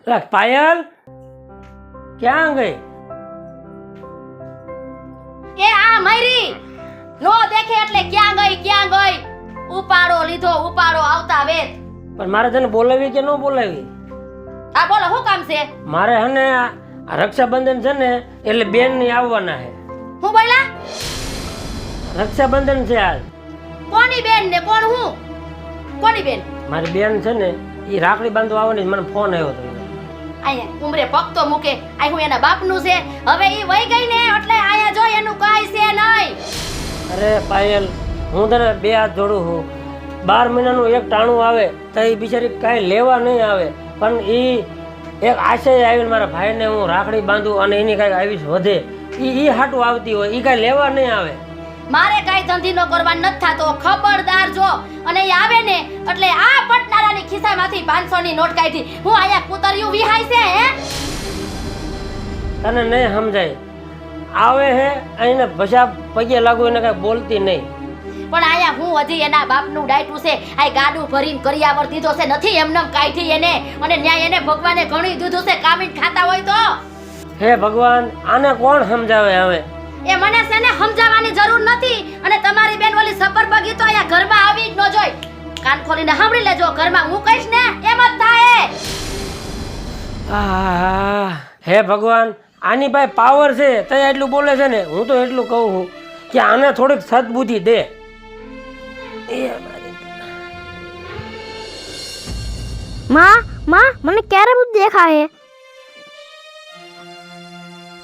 पायल ક્યાં ગઈ? એ આ મયરી નો દેખે એટલે ક્યાં ગઈ ઉપાડો લીધો ઉપાડો આવતા વેત. પણ મારે તને બોલાવી કે ન બોલાવી? આ બોલો શું કામ છે? મારે હને આ રક્ષાબંધન છે ને એટલે બેન ની આવવાના છે. હું બોલા? રક્ષાબંધન છે આજ. કોની બેન ને કોણ હું? કોની બેન? મારી બેન છે ને એ રાખડી બાંધવા આવવાની, મને ફોન આવ્યો હતો. આયા ઉમરે પગ તો મૂકે. આ હું એના બાપનું છે. હવે ઈ વઈ ગઈ ને એટલે આયા જો એનું કાઈ છે નહીં. અરે પાયલ, હું તને બે હાથ જોડું છું. 12 મહિનાનું એક ટાણું આવે તો એ બિચારી કાંઈ લેવા નહીં આવે, પણ એ એક આશય આવીને મારા ભાઈને હું રાખડી બાંધું અને એની કાંઈક આવીશ વધે, એ હાટું આવતી હોય, એ કાંઈ લેવા નહીં આવે. મારે કાઈ ધંધી નો કરવા નથી થાતો. ખબરદાર જો અને ઈ આવે ને એટલે આ પટનારાની ખિસ્સામાંથી 500 ની નોટ કાઢી. હું આયા કુતરિયું વિહાય છે હે? તને નહીં સમજાય. આવે હે અહીંને ભસા પગે લાગુ એને કાંઈ બોલતી નહીં. પણ આયા હું હજી એના બાપનું ડાયટું છે. આ ગાડું ભરીને કરિયાવર દીધો છે, નથી એમનેમ કાઢી એને. અને ન્યાય એને ભગવાને ઘણી દીધું છે. કામીન ખાતા હોય તો હે ભગવાન, આને કોણ સમજાવે હવે? એ મને છે ને સમજાવવાની જરૂર નથી. અને તમારી બેન ઓલી સબર બગી તો અહીંયા ઘરમાં આવી જ ન જોઈ. કાન ખોલીને સાંભળી લેજો, ઘરમાં હું કહીશ ને એમ જ થાય. હે ભગવાન, આની પાસે પાવર છે તો એટલું બોલે છે ને. હું તો એટલું કહું છું કે આને થોડીક સદબુદ્ધિ દે. માં મને ક્યારે બધું દેખાય?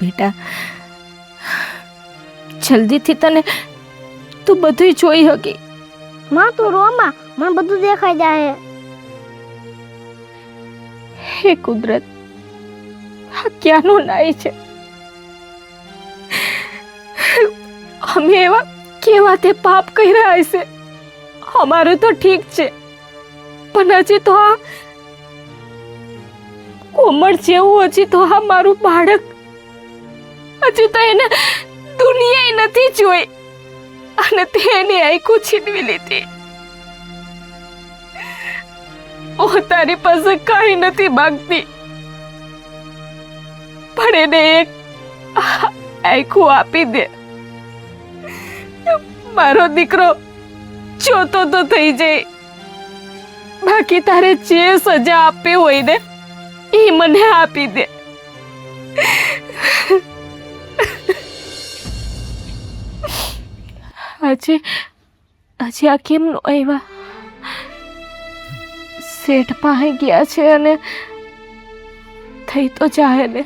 બેટા જલ્દીથી તને તું બધું જોઈ હકી. માં તું રોમાં, મને બધું દેખાઈ જાય. હે કુદરત, આ ક્યાંનું નાય છે? અમે એવા કેવા તે પાપ કર્યા હશે? અમારું તો ઠીક છે, પણ હજી તો આ કોમળ જેવું, હજી તો આ મારું બાળક, હજી તો એને દુનિયા નથી જોઈ અને તેને આખું છીનવી લીધી. હું તારી પાસે કઈ નથી માંગતી, પણ એને એક આખું આપી દે. મારો દીકરો જોતો તો થઈ જાય. બાકી તારે જે સજા આપવી હોય ને એ મને આપી દે. હજી આ કેમ નો આવ્યા? શેઠ પાસે ગયા છે અને થઈ તો જાય ને.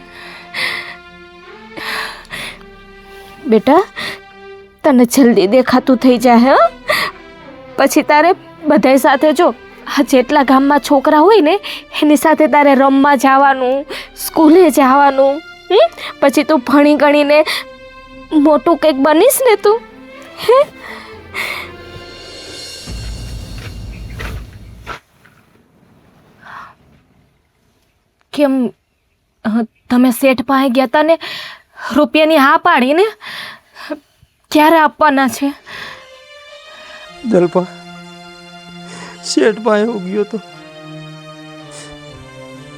બેટા તને જલ્દી દેખાતું થઈ જાય. પછી તારે બધાય સાથે જો આ જેટલા ગામમાં છોકરા હોય ને એની સાથે તારે રમવા જવાનું, સ્કૂલે જવાનું. પછી તું ભણી ગણીને મોટું કંઈક બનીશ ને તું. હે કેમ તમે શેઠ પાસે ગયા હતા ને રૂપિયાની હા પાડી ને? ક્યારે આપવાના છે? જલપા શેઠ પાસે હું ગયો તો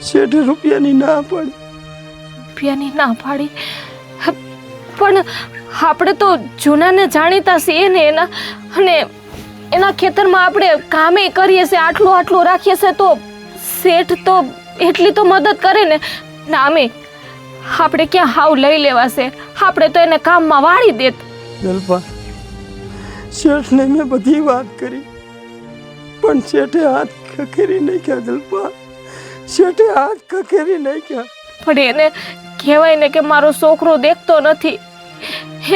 શેઠે રૂપિયાની ના પાડી. રૂપિયાની ના પાડી? પણ આપણે તો જૂનાને જાણીતા છીએ ને એના, અને એના ખેતરમાં આપણે કામે કરીએ છીએ, આટલું રાખીએ છીએ, તો શેઠ તો એટલી તો મદદ કરે ને. નામે આપણે ક્યાં હાવ લઈ લેવાશે? આપણે તો એને કામમાં વાળી દેત. જલપા શેઠને મેં બધી વાત કરી, પણ શેઠે હાથ ખખેરી નાખ્યા. જલપા શેઠે હાથ ખખેરી નાખ્યા. પણ એને કહેવાય ને કે મારો છોકરો દેખતો નથી,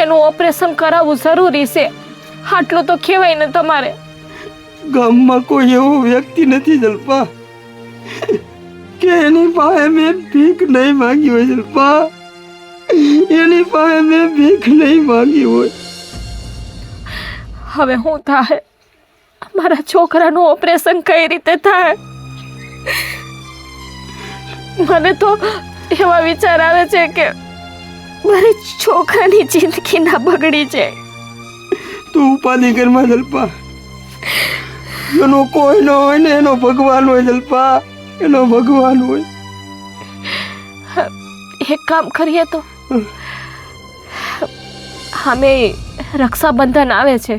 એનું ઓપરેશન કરાવવું જરૂરી છે. આટલું તો કહેવાય ને તમારે. ગામમાં કોઈ એવો વ્યક્તિ નથી જલપા કે એની પાસે મેં ભીખ નહીં માંગી હોય. જલપા એની પાસે મેં ભીખ નહીં માંગી હોય. હવે શું થાય? મારા છોકરાનું ઓપરેશન કઈ રીતે થાય? મને તો એવા વિચાર આવે છે કે મારી છોકરાની જિંદગી ના બગડી જાય. તું ઉપાધિ કરમાં જલપા. એનો કોઈ ન હોય ને એનો ભગવાન હોય. જલપા એનો ભગવાન હોય. એક કામ કરીએ તો અમે રક્ષાબંધન આવે છે,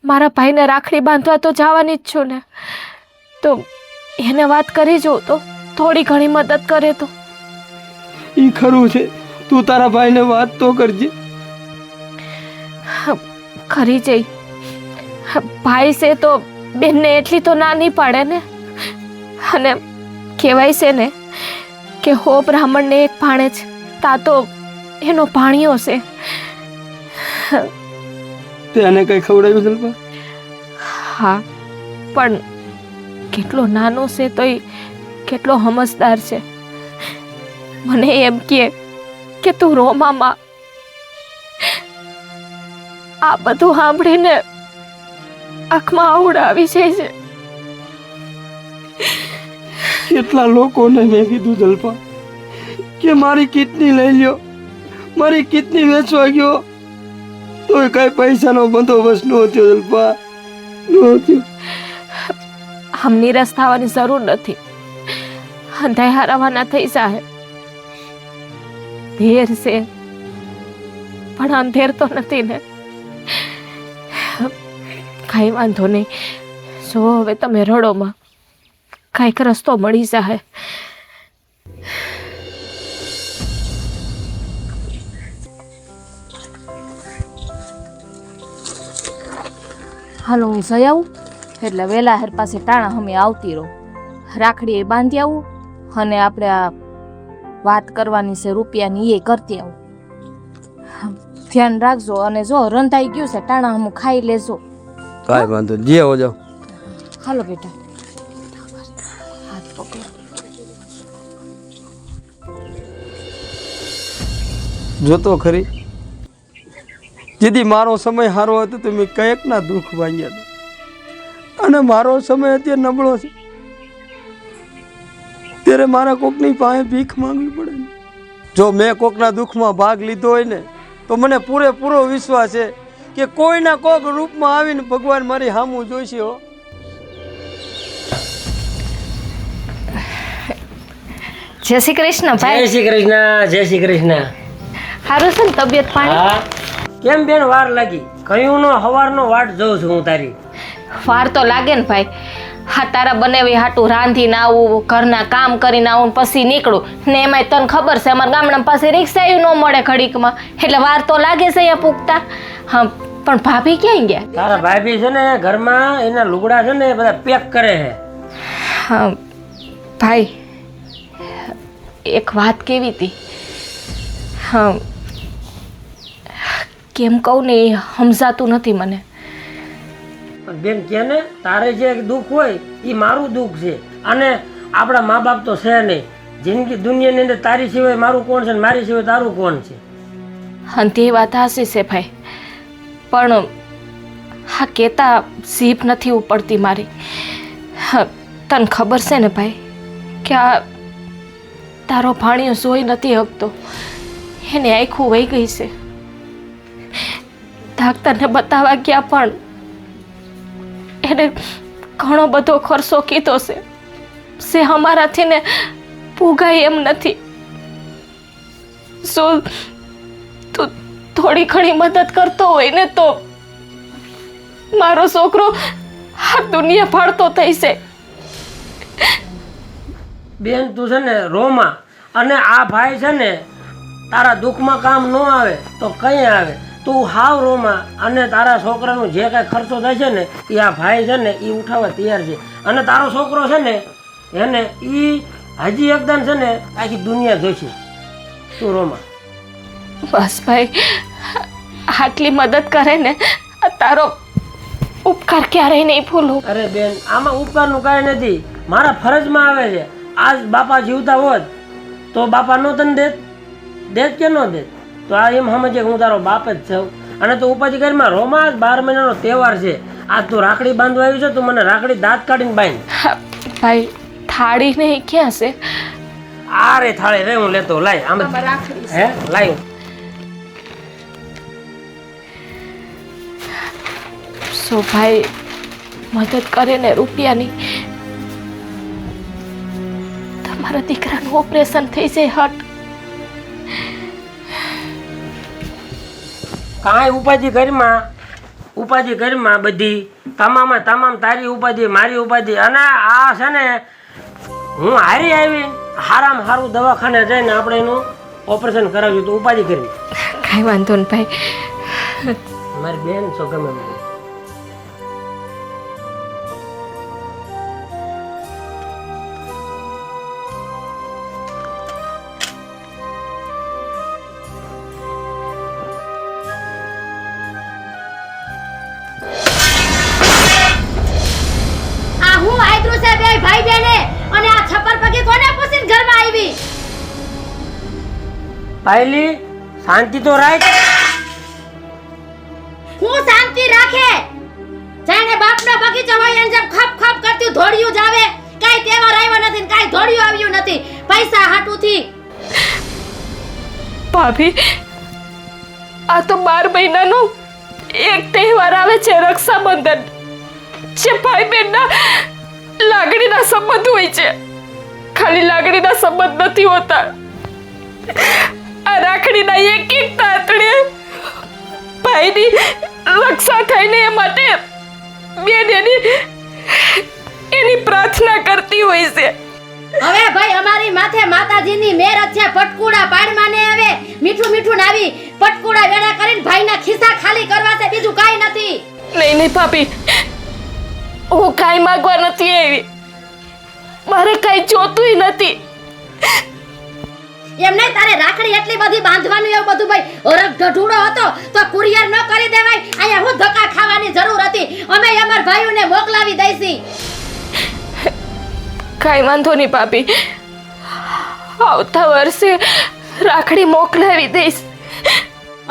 મારા ભાઈને રાખડી બાંધવા તો જવાની જ છું ને, તો એને વાત કરી જોઉં તો થોડી ઘણી મદદ કરે તો. ઈ ખરું છે, તું તારા ભાઈને વાત તો કરજે. ખરી જઈ, ભાઈ છે તો બેનને એટલી તો ના નહીં પાડે ને. અને કહેવાય છે ને કે હો બ્રાહ્મણને એક ભાણે જ, તા તો એનો ભાણિયો છે. તેને કઈ ખવડાવ્યું જલ્પા? હા, પણ કેટલો નાનો છે તોય કેટલો સમજદાર છે. મને એમ કે તું રોમામાં. આ બધું સાંભળીને આંખમાં આવડ આવી જાય છે. કેટલા લોકોને મેં કીધું જલ્પા કે મારી કિડની લઈ લ્યો, મારી કિડની વેચવા ગયો તોય કઈ પૈસાનો બંદોબસ્ત ન થયો જલ્પા, ન થયો. આમ નિરાશ થવાની જરૂર નથી, અંધાઈ હારવાના થઈ જાય. ધેર છે પણ અંધેર તો નથી ને. કાંઈ વાંધો નહીં, જો હવે તમે રડોમાં, કાંઈક રસ્તો મળી જાય. હાલો હું જઈ આવું એટલે વહેલા હેર પાસે ટાણા અમે આવતી રહો. રાખડી એ બાંધી આવું અને આપણે આ વાત કરવાની છે રૂપિયાની એ કરતી આવું. ધ્યાન રાખજો અને જો રંધાઈ ગયું છે ટાણા હમ ખાઈ લેજો. કાંઈ વાંધો જે હો જાઓ. હાલો બેટા, હાથ પકડો. જોતો ખરી, જેથી મારો સમય સારો હતો તો મેં કયેક ના દુઃખ ભાંગ્યા હતા, અને મારો સમય અત્યારે નબળો છે ત્યારે મારા કોકની પાસે ભીખ માંગવી પડે ને. જો મેં કોકના દુઃખમાં ભાગ લીધો હોય ને તો મને પૂરેપૂરો વિશ્વાસ છે કે કોઈના કોક રૂપમાં આવીને ભગવાન મારી સામું જોઈશે. હો જય શ્રી કૃષ્ણ જય ભાઈ. શ્રી કૃષ્ણ, જય શ્રી કૃષ્ણ. સારું છે ને તબિયત પાણી? હા, કેમ બેન વાર લાગી? કયું નો હવારનો વાટ જોઉં છું હું તારી. વાર તો લાગે ને ભાઈ. હા, તારા બનાવી હાટું રાંધીને આવું, ઘરના કામ કરીને આવું, પછી નીકળું ને. એમાંય તને ખબર છે અમારા ગામડા પાસે રિક્ષા ન મળે ઘડીકમાં, એટલે વાર તો લાગે છે અહીંયા પૂગતા. હા, પણ ભાભી ક્યાં ગયા? તારા ભાભી છે ને ઘરમાં એના લુગડા છે ને બધા પેક કરે છે. હા ભાઈ, એક વાત કેવી હતી. હા, કેમ કહું ને એ સમજાતું નથી મને. પણ બેન કે ને, તારે જે દુઃખ હોય એ મારું દુઃખ છે, અને આપણા મા બાપ તો છે નહીં. જિંદગી દુનિયાની અંદર તારી સિવાય મારું કોણ છે ને મારી સિવાય તારું કોણ છે? હા, તે વાત હાસી છે ભાઈ, પણ હા કહેતા જીભ નથી ઉપડતી મારી. હા, તને ખબર છે ને ભાઈ કે આ તારો ભાણિયો જોઈ નથી શકતો, એને આખું વહી ગઈ છે. ડાક્ટરને બતાવવા ગયા પણ એને ઘણો બધો ખર્ચો કીધો છે અમારાથી ને પૂગાય એમ નથી. શું તું થોડી ઘણી મદદ કરતો હોય ને તો મારો છોકરો આ દુનિયા ફાળતો થઈ છે. બેન તું છે ને રોમાં, અને આ ભાઈ છે ને તારા દુઃખમાં કામ ન આવે તો કઈ આવે. તું હાવ રોમાં, અને તારા છોકરાનું જે કાંઈ ખર્ચો થાય છે ને એ આ ભાઈ છે ને એ ઉઠાવવા તૈયાર છે. અને તારો છોકરો છે ને એને એ હજી એકદમ છે ને આખી દુનિયા જોઈશે. તું રોમાં. બસ ભાઈ, આટલી મદદ કરે ને આ તારો ઉપકાર ક્યારેય નહીં ભૂલું. અરે બેન, આમાં ઉપકારનું કાંઈ નથી, મારા ફરજમાં આવે છે. આજ બાપા જીવતા હોત તો બાપા નો તને દેત કે ન દેત? તો આ એમ સમજે કે હું તારો બાપ જ છું. અને તું ઉપાધિ કરીમાં રોમા, 12 મહિનાનો તહેવાર છે. આજ તું રાખડી બાંધવા આવ્યું છે, તું મને રાખડી દાંત કાઢીને બાંધ. ભાઈ, થાળી નહીં ક્યાં છે? આ રે થાળી રે, હું લેતો. લાય આમ હે, લાય. સો ભાઈ મદદ કરે ને રૂપિયાની, મારા દીકરાનું ઓપરેશન થઈ જાય હટ. કાંઈ ઉપાધિ ઘરમાં બધી તમામ તારી ઉપાધિ મારી ઉપાધિ. અને આ છે ને હું હારી આવી હારામાં હારું દવાખાને જઈને આપણે એનું ઓપરેશન કરાવ્યું તો ઉપાધિ કરવી. કાંઈ વાંધો નહીં ભાઈ. મારી બેન છો ગમે એમ. આ હું આયદ્રુ છે બે ભાઈ બેને અને આ છપ્પર પગે કોને પૂછીને ઘરમાં આવી? પાયલી શાંતિ તો રાખ. હું શાંતિ રાખે? જાણે બાપનો બગીચો હોય એમ જેમ ખપ ખપ કરતી ધોડિયું જ આવે. કાઈ તહેવાર આવ્યો નથી ને કાઈ ધોડિયું આવ્યું નથી. પૈસા હાટુથી ભાભી, આ તો 12 મહિનાનો એક તહેવાર આવે છે, રક્ષાબંધન. જે ભાઈ બહેનના લાગણીના સંબંધ હોય છે. ખાલી લાગણીના સંબંધ નથી હોતા. આ રાખડીના એક એક તાતણે ભાઈની રક્ષા થઈને એ માટે બેન એની પ્રાર્થના કરતી હોય છે. હવે ભાઈ અમારી માથે માતાજીની મેર જ છે. પટકુડા પાડમાને આવે મીઠું મીઠું નાવી પટકુડા વેડા કરીને ભાઈના ખિસ્સા ખાલી કરવા છે, બીજું કાઈ નથી. નહીં ભાભી, હું કાંઈ માંગવા નથી આવી. મારે કાંઈ જોતું નથી. એમ નહીં, તારે રાખડી એટલી બધી બાંધવાનું એવું બધું ભાઈ હરખ ઢઢુડો હતો તો કુરિયર ન કરી દેવાય? અહીંયા હું ધક્કા ખાવાની જરૂર હતી? અમે અમાર ભાઈઓને મોકલાવી દઈશી. કાંઈ વાંધો નહીં ભાભી, આવતા વર્ષે રાખડી મોકલાવી દઈશ.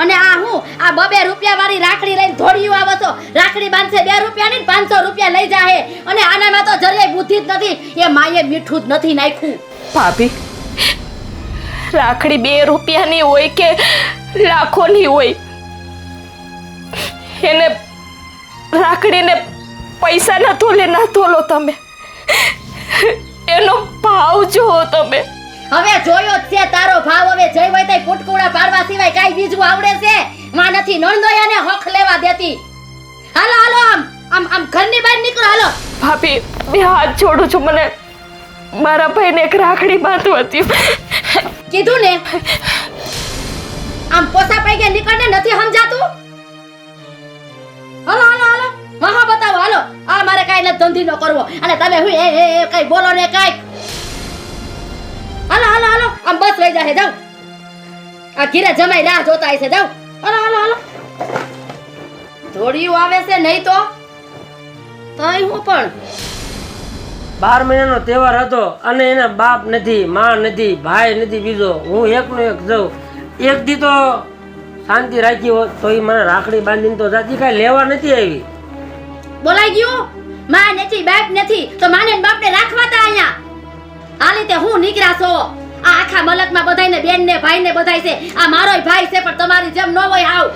અને આ હું આ 2 રૂપિયા વાળી રાખડી લઈને ધોડિયું આવો છો? રાખડી બાંધશે 2 રૂપિયાની ને 500 રૂપિયા લઈ જાહે. અને આનામાં તો જરીય બુદ્ધિ જ નથી. એ માએ મીઠું જ નથી નાખ્યું. ભાભી, રાખડી 2 રૂપિયાની હોય કે લાખોની હોય, એને રાખડીને પૈસા ના તોલો તમે. એનો ભાવ જુઓ તમે. હવે જોયો જ છે તારો ભાવ. હવે જઈ હોય તઈ પુટકુડા પાડવા સિવાય કાઈ બીજું આવડે છે? માં નથી નણંદોયાને હક લેવા દેતી. હાલો હાલો, આમ ઘરની બહાર નીકળો. હાલો ભાભી, બે હાથ છોડું છું. મને મારા ભાઈને એક રાખડી બાંધવા હતી. કીધું ને, આમ પોસા પૈકે નીકળને નથી સમજાતું? હાલો હાલો હાલો, મહા બતાવો. હાલો, આ મારે કાઈ ન ધંધી નો કરવો. અને તમે હું એ કઈ બોલો ને કાઈ. હાલો હાલો હાલો, આમ બસ લઈ જાહે. જાવ, આ ઘીરે જમાઈ રાહ જોતા હશે. જાવ, હાલો હાલો હાલો. ધોડિયું આવે છે નહીં તો તઈ હું પણ 12 મહિનાનો તહેવાર હતો અને એના બાપ નથી, માં નથી, ભાઈ નથી, બીજો હું એકનો એક જાઉં. એક દી તો શાંતિ રાખી હોત તો એ મને રાખડી બાંધીને તો જાતી. કાંઈ લેવા નથી આવી. બોલાઈ ગયું? માં નથી, બાપ નથી તો માને ને બાપને રાખવા તા અહીંયા. હાલી તે હું નીકળ્યા છો? આ આખા મલકમાં બધાયને બેન ને ભાઈ ને બધાય છે. આ મારોય ભાઈ છે પણ તમારી જેમ ન હોય આવ.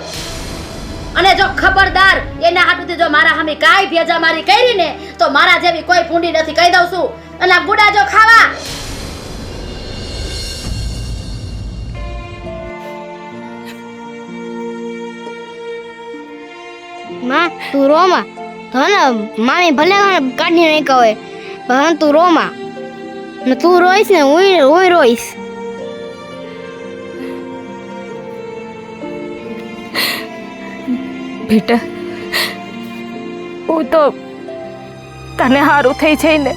અને જો ખબરદાર એના હાટુથી જો મારા સામે કાઈ ભેજા મારી કરી ને તો મારા જેવી કોઈ પૂંડી નથી, કહી દઉં છું. અને આ ગુડા જો ખાવા. માં તું રોમાં તો ને મામી ભલે કાઢી નહીં કહે પણ તું રોમાં ને તું રોઈશ ને હું રોઈશ. બેટા, હું તો તને સારું થઈ જઈને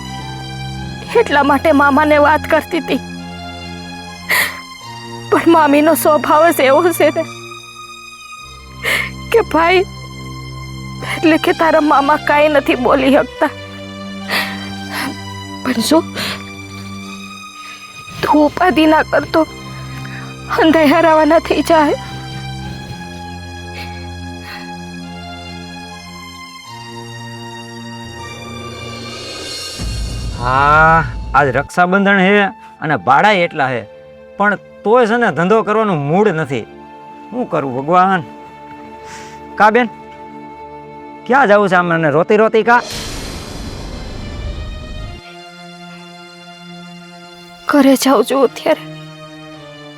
એટલા માટે મામાને વાત કરતી હતી. પણ મામીનો સ્વભાવ જ એવો છે ને કે ભાઈ એટલે કે તારા મામા કાંઈ નથી બોલી શકતા. પણ શું તું ઉપાધિ ના કરતો, અંધાઈ હરાવાના થઈ જાય. હા, આજ રક્ષાબંધન હે અને ભાડા એટલા હે પણ તોય છે ને ધંધો કરવાનું મૂડ નથી. શું કરું ભગવાન? કા બેન, ક્યાં જવું છે? મને રોતી કા? ઘરે જાઉં છું અત્યારે.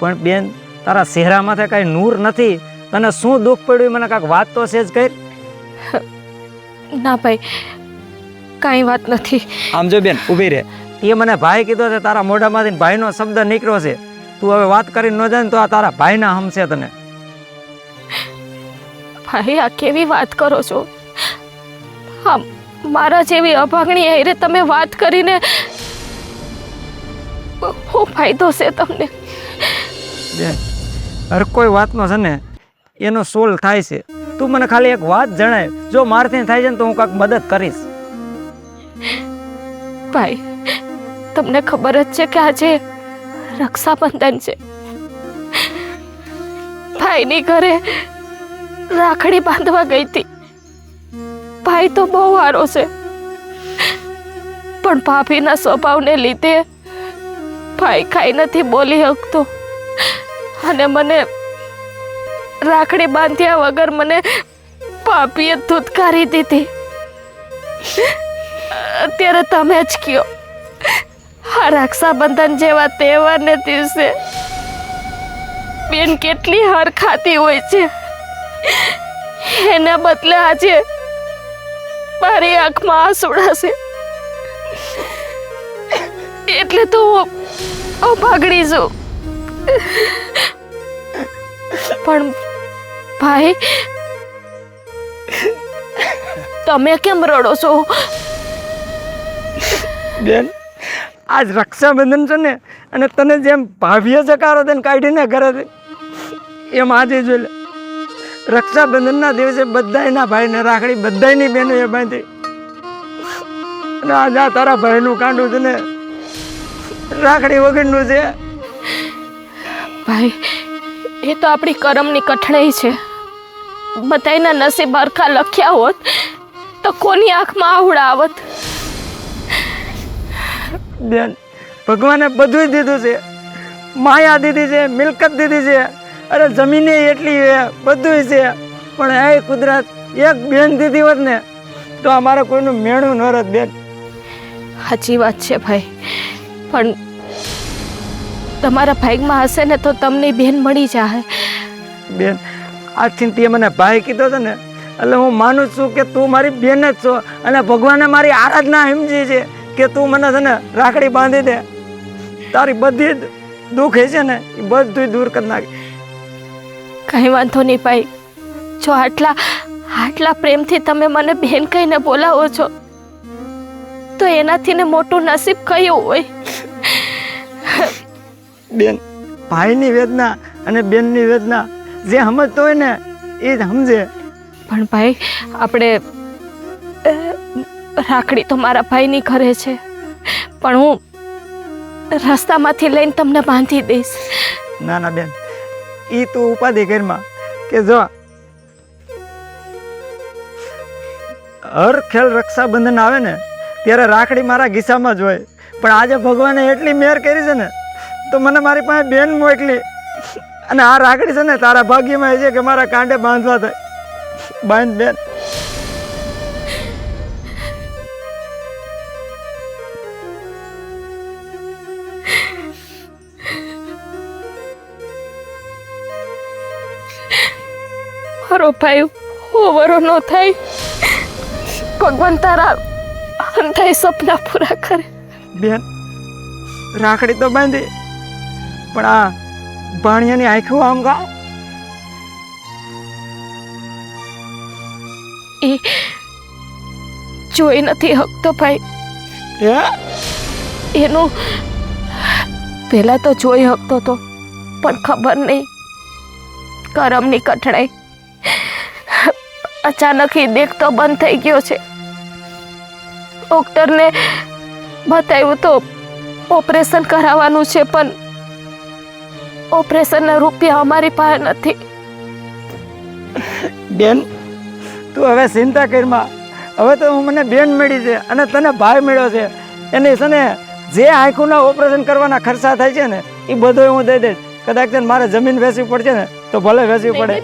પણ બેન તારા ચહેરામાંથી કાંઈ નૂર નથી. તને શું દુઃખ પડ્યું મને કાંઈક વાત તો છે જ કર. ના ભાઈ, કાંઈ વાત નથી. આમ જો બેન ઊભી રહે. તે મને ભાઈ કીધો છે, તારા મોઢામાંથી ભાઈનો શબ્દ નીકળ્યો છે. તું હવે વાત કરીને ન જાય ને તો આ તારા ભાઈના હમશે તને. ભાઈ, આ કેવી વાત કરો છો? હા, મારા જેવી અભાગણી હારે તમે વાત કરીને શું ફાયદો છે તમને? બેન હર કોઈ વાતનો છે ને એનો સોલ્વ થાય છે. તું મને ખાલી એક વાત જણાય, જો મારથી થાય છે ને તો હું કાંઈક મદદ કરીશ. ભાઈ, તમને ખબર જ છે કે આજે રક્ષાબંધન છે. ભાઈની ઘરે રાખડી બાંધવા ગઈ હતી. ભાઈ તો બહુ સારો છે, પણ ભાભીના સ્વભાવને લીધે ભાઈ કાંઈ નથી બોલી શકતો અને મને રાખડી બાંધ્યા વગર મને ભાભીએ ધૂતકારી દીધી. અત્યારે તમે જ કયો, આ રક્ષાબંધન જેવા તહેવારને દિવસે બેન કેટલી હરખાતી હોય છે, એના બદલે આજે મારી આંખમાં આંસુડા છે. એટલે તો હું અભાગણી છું. પણ ભાઈ, તમે કેમ રડો છો? બેન આજ રક્ષાબંધન છે ને, અને તને જેમ ભાભીએ જકારો તેને કાઢીને ઘરે એમ આજે જોઈ લે. રક્ષાબંધનના દિવસે બધાયના ભાઈને રાખડી બધાયની બહેનોએ બાંધી, અને આજે આ તારા ભાઈનું કાંડું છે ને રાખડી વગરનું છે. ભાઈ, એ તો આપણી કરમની કઠણાઈ છે. બધાયના નસીબ હરખા લખ્યા હોત તો કોની આંખમાં આવડા આવત? બેન ભગવાને બધું દીધું છે. માયા દીધી છે, મિલકત દીધી છે, અરે જમીને એટલી છે, બધું છે. પણ એ કુદરત એક બેન દીધી હોત ને તો અમારે કોઈનું મેણું ન રત. બેન સાચી વાત છે ભાઈ, પણ તમારા ભાગમાં હશે ને તો તમને બેન મળી જાય. બેન આજથી તે મને ભાઈ કીધો છે ને, એટલે હું માનું છું કે તું મારી બેન જ છો, અને ભગવાને મારી આરાધના સમજી છે કે તું મને છે ને રાખડી બાંધી દે. તારી બધી જ દુઃખ છે ને એ બધું દૂર કરી નાખે. કંઈ વાંધો નહીં ભાઈ, જો આટલા પ્રેમથી તમે મને બેન કહીને બોલાવો છો તો એનાથી ને મોટું નસીબ કયું હોય? બેન ભાઈની વેદના અને બેનની વેદના જે સમજતો હોય ને એ જ સમજે. પણ ભાઈ, આપણે રાખડી તો મારા ભાઈની ઘરે છે, પણ હું રસ્તામાંથી લઈને તમને બાંધી દઈશ. ના ના બેન, એ તું ઉપાધિ ઘરમાં કે જો હર ખેલ રક્ષાબંધન આવે ને ત્યારે રાખડી મારા ગીસામાં જ હોય. પણ આજે ભગવાને એટલી મહેર કરી છે ને તો મને મારી પાસે બેન મોકલી, અને આ રાખડી છે ને તારા ભાગ્યમાં છે કે મારા કાંડે બાંધવા થાય. બાંધ બેન. મારો ભાઈ ઓવરો ન થાય. ભગવાન તારા અંધાઈ સપના પૂરા કરે. બેન રાખડી તો બાંધી, પણ આ ભાણિયાની આંખો આમ ગા એ જોઈ નથી શકતો ભાઈ. એનું પહેલા તો જોઈ શકતો હતો, પણ ખબર નહીં કરમની કઠણાઈ અચાનક એ દેખતો બંધ થઈ ગયો છે. ડોક્ટરને બતાવ્યું તો ઓપરેશન કરાવવાનું છે, પણ ઓપરેશનના રૂપિયા અમારી પાસે નથી. બેન તું હવે ચિંતા કરમાં. હવે તો મને બેન મળી છે અને તને ભાઈ મળ્યો છે. એને છે ને જે આંખોના ઓપરેશન કરવાના ખર્ચા થાય છે ને એ બધો હું દઈ દઈશ. કદાચ મારે જમીન વેચવી પડશે ને તો ભલે વેચવી પડે.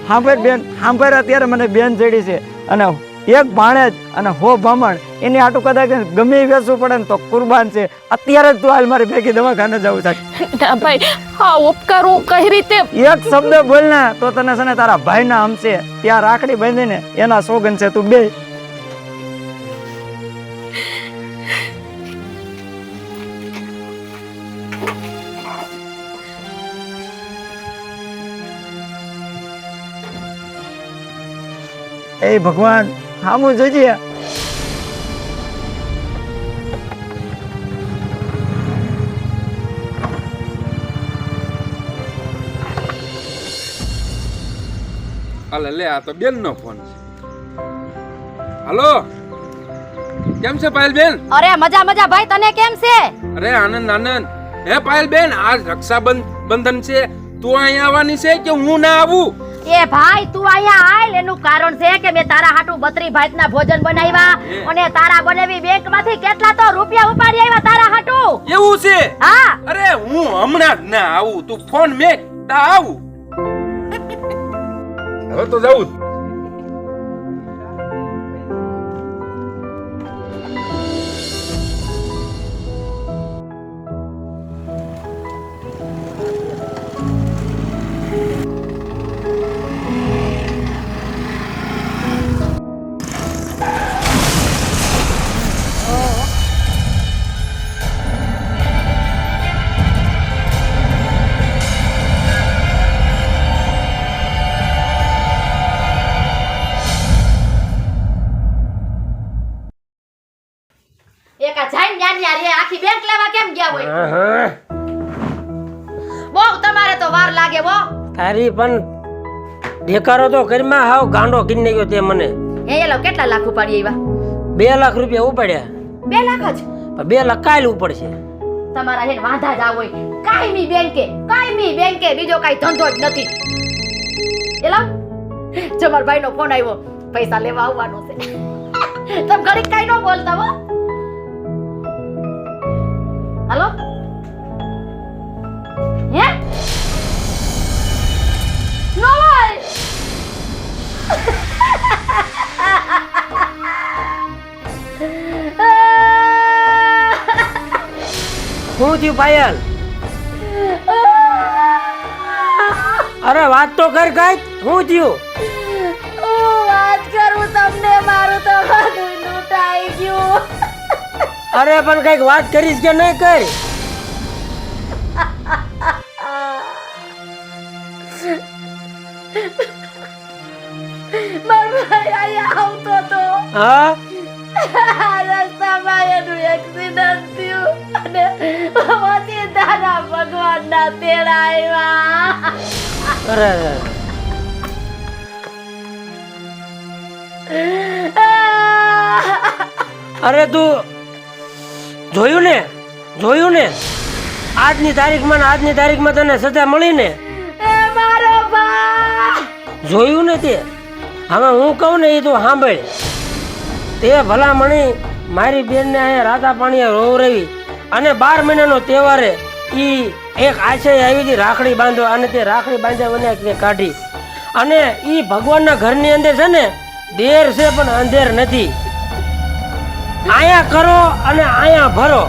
સાંભળ બેન, સાંભળ, અત્યારે મને બેન ચડી છે અને એક ભાણેજ અને હો બામણ એની આટું કદાચ ગમે એ વેચવું પડે ને તો કુરબાન છે. અત્યારે જ તું હાલ મારી ભેગી દવાખાને જવું છે. ના ભાઈ આ ઉપકાર હું કઈ રીતે એક શબ્દ બોલ ને તો તને છે ને તારા ભાઈના હમશે ત્યાં રાખડી બાંધીને એના સોગન છે તું બે. એ ભગવાન હામું જોજે. હાલે લે, આ તો બેન નો ફોન છે. હાલો, કેમ છે પાયલ બેન? અરે મજા મજા ભાઈ, તને કેમ છે? અરે આનંદ આનંદ. હે પાયલ બેન, આજ રક્ષાબંધન છે, તું અહીંયા આવવાની છે કે હું ના આવું? એ ભાઈ તું અહીંયા આય, એનું કારણ છે કે મેં તારા હાટુ 32 ભાતના ભોજન બનાવ્યા અને તારા બનેવી બેંક માંથી કેટલા તો રૂપિયા ઉપાડી આવ્યા તારા હાટુ. એવું છે? હા. અરે હું હમણાં જ ના આવું, તું ફોન મેક તા આવું. હવે તો જાઉં. એકા જાઈન ન્યા રે આખી બેંક લેવા કેમ ગયા હોય? હા, બહુ તમારે તો વાર લાગે બહુ. તારી પણ દેખાડો તો ઘરમાં હાવ ગાંડો કરી નાખ્યો તે મને. હે એલો કેટલા લાખ ઉપાડી આવ્યા? 2 લાખ રૂપિયા ઉપાડ્યા. 2 લાખ જ? પણ 2 લાખ કાલ ઉપડશે. તમારા હેન વાંધા જ આ હોય. કાયમી બેંકે બીજો કાઈ ધંધો જ નથી. એલા જમર ભાઈ નો ફોન આવ્યો, પૈસા લેવા આવવાનો છે. તમે ઘડીક કાઈ ન બોલતા હો. હાલો હે નો ભાઈ. શું થયું પાયલ? અરે વાત તો કર કાંઈક. શું થયું? હું વાત કરું તમને, મારું તો બધું લૂંટાઈ ગયું. અરે પણ કઈક વાત કરીશ કે નહીં કર? મારો ભાઈ અહીંયા આવતો તો હા, રસ્તામાં એનું એક્સિડન્ટ થયું અને પછી તારા ભગવાનના તેડા આવ્યા. અરે અરે. અરે તું જોયું ને આજની તારીખમાં તને સજા મળી ને? મારો ભાઈ જોયું ને તે? હવે હું કહું ને એ તું સાંભળ. તે ભલામણી મારી બેનને અહીંયા રાતા પાણીએ રોવરાવી અને 12 મહિનાનો તહેવારે ઈ એક આશય આવી હતી રાખડી બાંધો, અને તે રાખડી બાંધ્યા વને કાઢી. અને ઈ ભગવાનના ઘરની અંદર છે ને દેર છે પણ અંધેર નથી. આયા કરો અને આયા ભરો.